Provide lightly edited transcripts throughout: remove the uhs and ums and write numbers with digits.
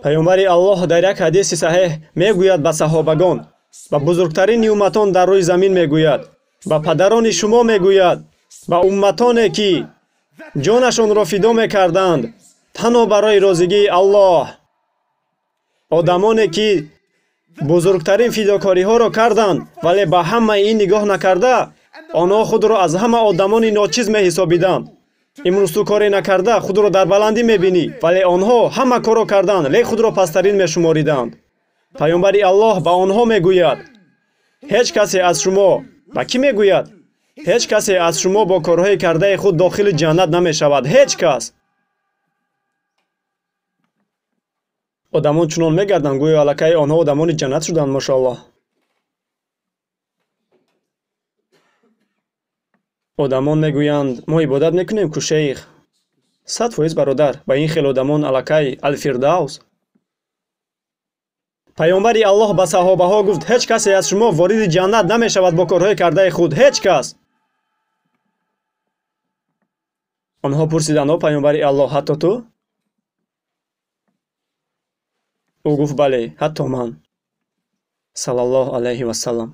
Пайғамбари Аллоҳ дар як ҳадиси саҳеҳ мегӯяд ба саҳобагон, ба бузургтарини умматон дар рӯи замин мегӯяд, ба падарони шумо мегӯяд, ба умматоне ки ҷонашонро фидо мекарданд танҳо барои розигии Аллоҳ, одамоне ки бузургтарин фидокориҳоро карданд, вале ба ҳамаи ин нигоҳ накарда, онҳо худро аз ҳама одамони ночиз меҳисобиданд. имрӯз ту коре накарда худро дар баландӣ мебинӣ, вале онҳо ҳама корро карданд, лек худро пастарин мешумориданд. Пайғамбари Аллоҳ ба онҳо мегӯяд: ҳеҷ касе аз шумо, ба кӣ мегӯяд? ҳеҷ касе аз шумо бо корҳои кардаи худ дохили ҷаннат намешавад. ҳеҷ кас. одамон чунон мегарданд гӯё аллакай онҳо одамони ҷаннат шуданд. мошоаллоҳ. одамон мегӯянд: мо ибодат мекунем ку шейх. 100% бародар, ба ин хел одамон аллакай алфирдаус. пайғамбари Аллоҳ ба саҳобаҳо гуфт: ҳеҷ касе аз шумо вориди ҷаннат намешавад бо корҳои кардаи худ. ҳеҷ кас. онҳо пурсиданд: о пайғамбари Аллоҳ, ҳатто ту? ӯ гуфт: бале, ҳатто ман. саллаллоҳу алайҳи вассалам.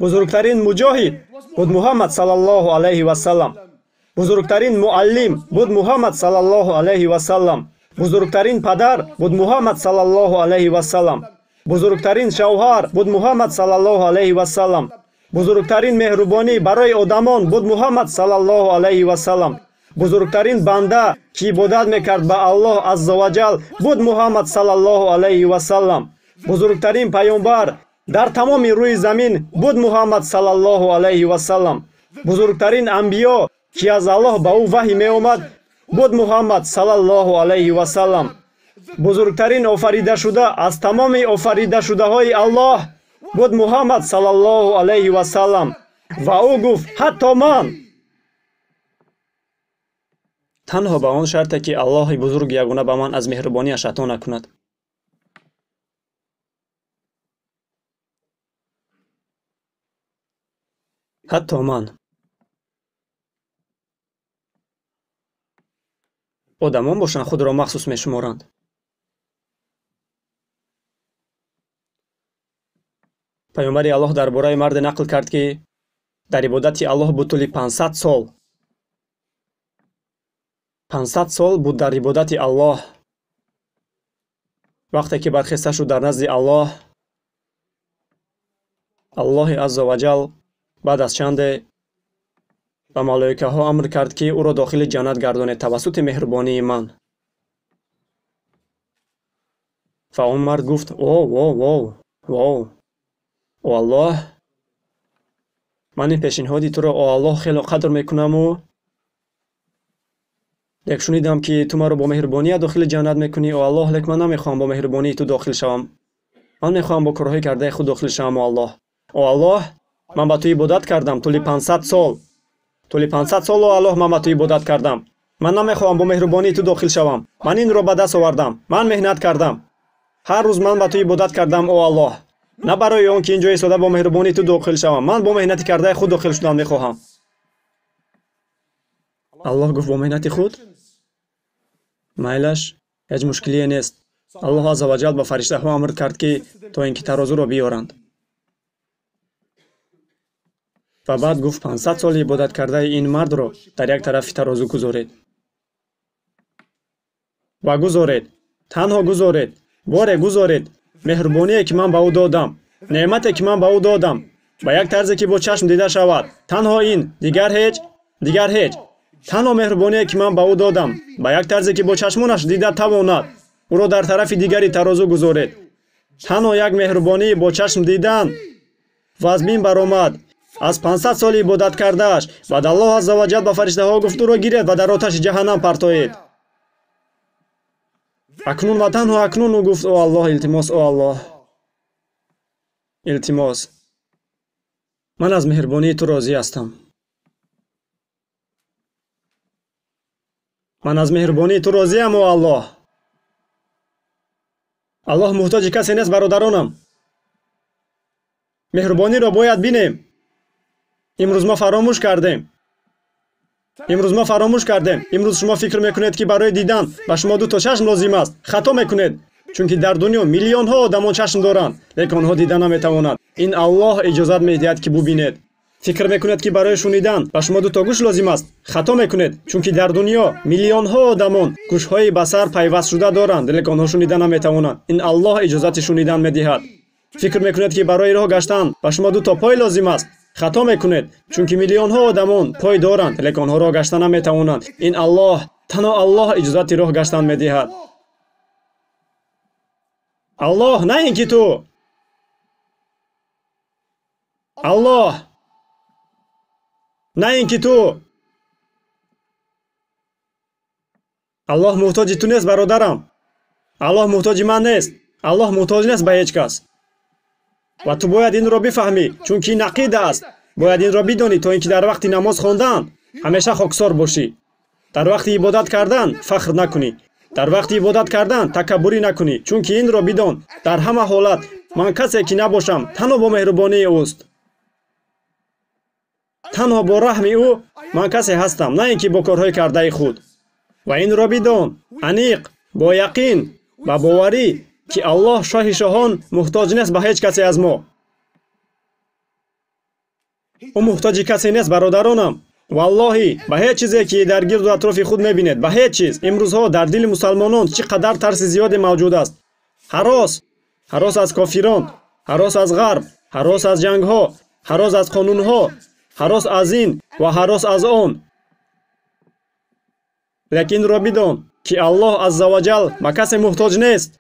бузургтарин муҷоҳид буд Муҳаммад саллаллоҳу алайҳи вассалам. бузургтарин муаллим буд Муҳаммад саллаллоҳу алайҳи вассалам. бузургтарин падар буд Муҳаммад саллаллоҳу алайҳи вассалам. бузургтарин шавҳар буд Муҳаммад саллаллоҳу алайҳи вассалам. бузургтарин меҳрубонӣ барои одамон буд Муҳаммад саллаллоҳу алайҳи вассалам. бузургтарин банда ки ибодат мекард ба Аллоҳ азза ва ҷал буд Муҳаммад саллаллоҳу алайҳи вассалам. бузургтарин пайғамбар дар тамоми рӯи замин буд Муҳаммад саллаллоҳу алайҳи вассалам. бузургтарин анбиё ки аз Аллоҳ ба ӯ ваҳй меомад буд Муҳаммад саллаллоҳу алайҳи вассалам. бузургтарин офаридашуда аз тамоми офаридашудаҳои Аллоҳ буд Муҳаммад саллаллоҳу алайҳи вассалам. ва ӯ гуфт: ҳатто ман. танҳо ба он шарте ки Аллоҳи бузург ягона ба ман аз меҳрубониаш ато накунад. ҳатто ман. одамон бошанд худро махсус мешуморанд. пайғамбари Аллоҳ дар бораи марде нақл кард ки дар ибодати Аллоҳ буд тӯли 500 сол. 500 сол буд дар ибодати Аллоҳ. вақте ки бархеста шуд дар назди Аллоҳ, Аллоҳи азза ва ҷал баъд аз чанде ба малоикаҳо амр кард ки ӯро дохили ҷаннат гардонед тавассути меҳрубонии ман. ва он мард гуфт: о Аллоҳ, ман ин пешниҳоди туро о Аллоҳ хело қадр мекунаму лек шунидам ки ту маро бо меҳрубоният дохили ҷаннат мекунӣ. о Аллоҳ, лек ман намехоҳам бо меҳрубонии ту дохил шавам. ман мехоҳам бо корҳои кардаи худ дохил шавам. о Аллоҳ, ман ба ту ибодат кардам тӯли 500 сол. тӯли 500 сол о Аллоҳ, ман ба ту ибодат кардам. ман намехоҳам бо меҳрубонии ту дохил шавам. ман инро ба даст овардам. ман меҳнат кардам. ҳар рӯз ман ба ту ибодат кардам о Аллоҳ. на барои он ки ин ҷо истода бо меҳрубонии ту дохил шавам. ман бо меҳнати кардаи худ дохил шудан мехоҳам. Аллоҳ гуфт: бо меҳнати худ? майлаш, ҳеҷ мушкилие нест. Аллоҳ азза ва ҷал ба фариштаҳо амр кард ки то ин ки тарозуро биёранд. ва баъд гуфт: 500 соли ибодат кардаи ин мардро дар як тарафи тарозу гузоред. ва гузоред, танҳо гузоред, боре гузоред меҳрубоние ки ман ба ӯ додам, неъмате ки ман ба ӯ додам, ба як тарзе ки бо чашм дида шавад. танҳо ин, дигар ҳеҷ. танҳо меҳрубоние ки ман ба ӯ додам, ба як тарзе ки бо чашмонаш дида тавонад, ӯро дар тарафи дигари тарозу гузоред. танҳо як меҳрубонии бо чашм дидан ва аз бин баромад. аз 500 соли ибодат кардааш баъд Аллоҳ азза ва ҷал ба фариштаҳо гуфт: ӯро гиред ва дар оташи ҷаҳаннам партоед. акнун ва танҳо акнун ӯ гуфт: о Аллоҳ, илтимос, о Аллоҳ, илтимос, ман аз меҳрубонии ту розӣ ҳастам. ман аз меҳрубонии ту розиам о Аллоҳ. Аллоҳ муҳтоҷи касе нест, бародаронам. меҳрубониро бояд бинем. имрӯз мо фаромӯш кардем. имрӯз мо фаромӯш кардем. Имрӯз шумо фикр мекунед ки барои дидан ба шумо ду то чашм лозим аст. Хато мекунед, чунки дар дунё миллионҳо одамон чашм доранд, лекин онҳо дидан наметавонанд. Ин Аллоҳ иҷозат медиҳад ки бубинед. фикр мекунед ки барои шунидан ба шумо ду то гӯш лозим аст. Хато мекунед, чунки дар дунё миллионҳо одамон гӯшҳои ба сар пайвастшуда доранд, лекин онҳо шунидан наметавонанд. Ин Аллоҳ иҷозати шунидан медиҳад. фикр мекунед ки барои роҳ гаштан ба шумо ду то пой лозим аст. хато мекунед, чунки миллионҳо одамон пой доранд, лекин онҳо роҳ гаштан наметавонанд. Ин Аллоҳ, танҳо Аллоҳ иҷозати роҳ гаштан медиҳад. Аллоҳ, на ин ки ту. Аллоҳ, на ин ки ту. Аллоҳ муҳтоҷи ту нест, бародарам. Аллоҳ муҳтоҷи ман нест. Аллоҳ муҳтоҷ нест ба ҳеҷ кас. ва ту бояд инро бифаҳмӣ, чунки ин ақида аст. бояд инро бидонӣ, то ин ки дар вақти намоз хондан ҳамеша хоксор бошӣ. дар вақти ибодат кардан фахр накунӣ. дар вақти ибодат кардан такаббурӣ накунӣ, чунки инро бидон, дар ҳама ҳолат ман касе ки набошам танҳо бо меҳрубонии ӯст. танҳо бо раҳми ӯ ман касе ҳастам, на ин ки бо корҳои кардаи худ. ва инро бидон, аниқ, бо яқин ва боварӣ, ки Аллоҳ шоҳи шоҳон муҳтоҷ нест ба ҳеҷ касе аз мо. ӯ муҳтоҷи касе нест, бародаронам. валлоҳи, ба ҳеҷ чизе ки дар гирду атрофи худ мебинед, ба ҳеҷ чиз. имрӯзҳо дар дили мусалмонон чӣ қадар тарси зиёде мавҷуд аст. ҳарос аз кофирон, ҳарос аз ғарб, ҳарос аз ҷангҳо, ҳарос аз қонунҳо, ҳарос аз ин ва ҳарос аз он. лекин инро бидон, ки Аллоҳ азза ва ҷал ба касе муҳтоҷ нест.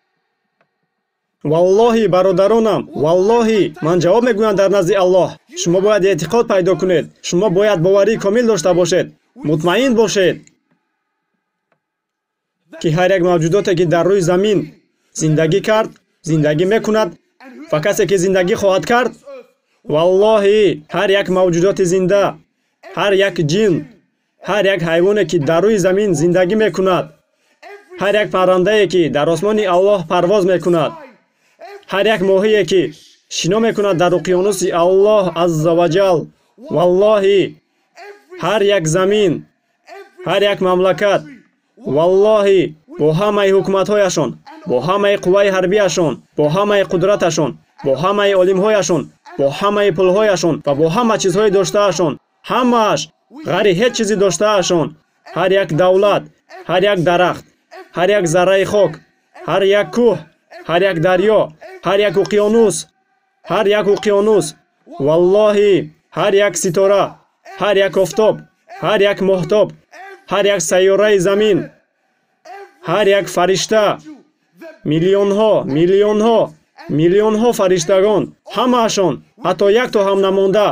валлоҳи, бародаронам, валлоҳи, ман ҷавоб мегӯям дар назди Аллоҳ. шумо бояд эътиқод пайдо кунед. шумо бояд боварии комил дошта бошед. мутмаин бошед, ки ҳар як мавҷудоте ки дар рӯи замин зиндагӣ кард, зиндагӣ мекунад ва касе ки зиндагӣ хоҳад кард, валлоҳи, ҳар як мавҷудоти зинда, ҳар як ҷин, ҳар як ҳайвоне ки дар рӯи замин зиндагӣ мекунад, ҳар як паррандае ки дар осмони Аллоҳ парвоз мекунад, ҳар як моҳие ки шино мекунад дар уқёнуси Аллоҳ азза ва ҷал, валлоҳи, ҳар як замин, ҳар як мамлакат, валлоҳи, бо ҳамаи ҳукуматҳояшон, бо ҳамаи қувваи ҳарбияшон, бо ҳамаи қудраташон, бо ҳамаи олимҳояшон, бо ҳамаи пулҳояшон ва бо ҳама чизҳои доштаашон, ҳамааш ғари ҳеҷ чизи доштаашон, ҳар як давлат, ҳар як дарахт, ҳар як зарраи хок, ҳар як кӯҳ, ҳар як дарьё, ҳар як уқёнус, валлоҳи, ҳар як ситора, ҳар як офтоб, ҳар як моҳтоб, ҳар як сайёраи замин, ҳар як фаришта, миллионҳо фариштагон, ҳамаашон, ҳатто як то ҳам намонда,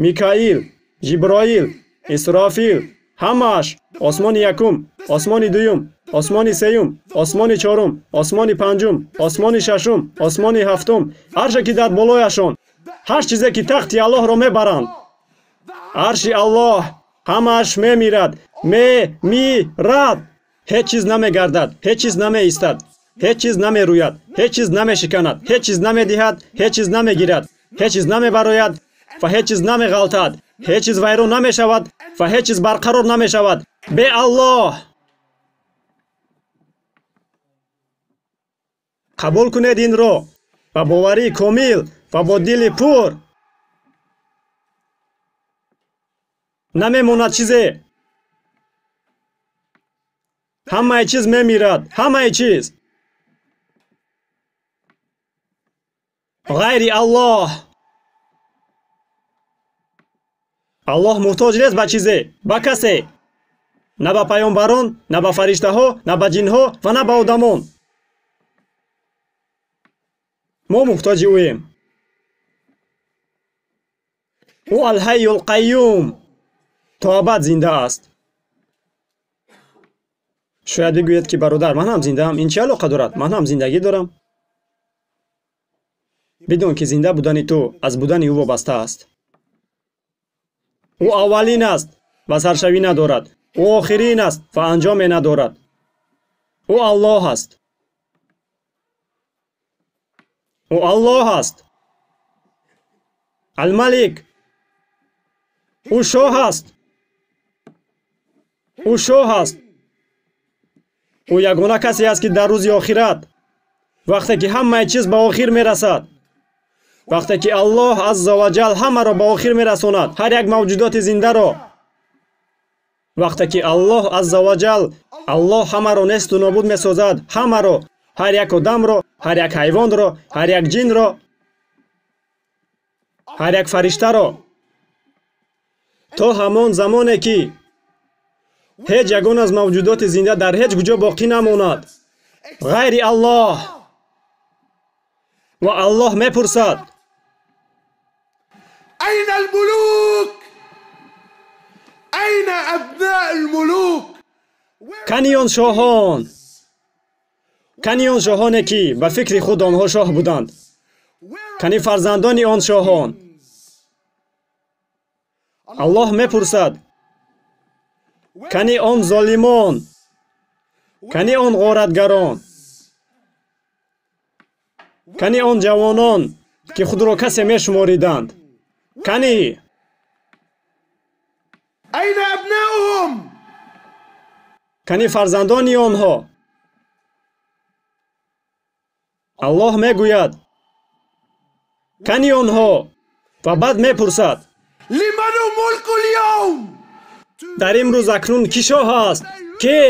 Микаил, Ҷиброил, Исрофил, ҳамааш, осмони якум, осмони дуюм, осмони сеюм, осмони чорум, осмони панҷум, осмони шашум, осмони ҳафтум, арше ки дар болояшон, ҳар чизе ки тахти Аллоҳро мебаранд. арши Аллоҳ, ҳамааш мемирад, мемирад. ҳеҷ чиз намегардад, ҳеҷ чиз намеистад, ҳеҷ чиз намерӯяд, ҳеҷ чиз намешиканад, ҳеҷ чиз намедиҳад, ҳеҷ чиз намегирад, ҳеҷ чиз намебарояд ва ҳеҷ чиз намеғалтад, ҳеҷ чиз вайрон намешавад ва ҳеҷ чиз барқарор намешавад бе Аллоҳ. қабул кунед инро ба боварии комил ва бо дили пур. намемонад чизе. ҳамаи чиз мемирад, ҳамаи чиз. ғайри Аллоҳ. Аллоҳ муҳтоҷ нест ба чизе, ба касе. На ба паёмбарон, на ба фариштаҳо, на ба ҷинҳо ва на ба одамон. мо муҳтоҷи ӯем. ӯ алҳайюл қайюм, то абад зинда аст. шояд бигӯед ки бародар, ман ҳам зиндаам, ин чӣ алоқа дорад? ман ҳам зиндагӣ дорам. бидон ки зинда будани ту аз будани ӯ вобаста аст. ӯ аввалин аст ва саршавӣ надорад. ӯ охирин аст ва анҷоме надорад. ӯ Аллоҳ аст. ӯ Аллоҳ аст. Ал-Малик. ӯ шоҳ аст. ӯ шоҳ аст. ӯ ягона касе аст, ки дар рӯзи охират, вақте ки ҳамаи чиз ба охир мерасад, вақте ки Аллоҳ азза ва ҷал ҳамаро ба охир мерасонад, ҳар як мавҷудоти зиндаро, вақте ки Аллоҳ азза ва ҷал, Аллоҳ ҳамаро несту нобуд месозад, ҳамаро, ҳар як одамро, ҳар як ҳайвонро, ҳар як ҷинро, ҳар як фариштаро, то ҳамон замоне ки ҳеҷ ягон аз мавҷудоти зинда дар ҳеҷ куҷо боқӣ намонад ғайри Аллоҳ. ва Аллоҳ мепурсад: أين الملوك؟ أين أبناء الملوك؟ кани он шоҳон? кани он шоҳоне ки ба фикри худ онҳо шоҳ буданд? кани фарзандони он шоҳон? Аллоҳ мепурсад: кани он золимон? кани он ғоратгарон? кани он ҷавонон, ки худро касе мешумориданд? кани? أين أبناؤهم؟ кани фарзандони онҳо? Аллоҳ мегӯяд: кани онҳо? ва баъд мепурсад: لمن ملك اليوم؟ дар имрӯз акнун кӣ шоҳ аст? Ке?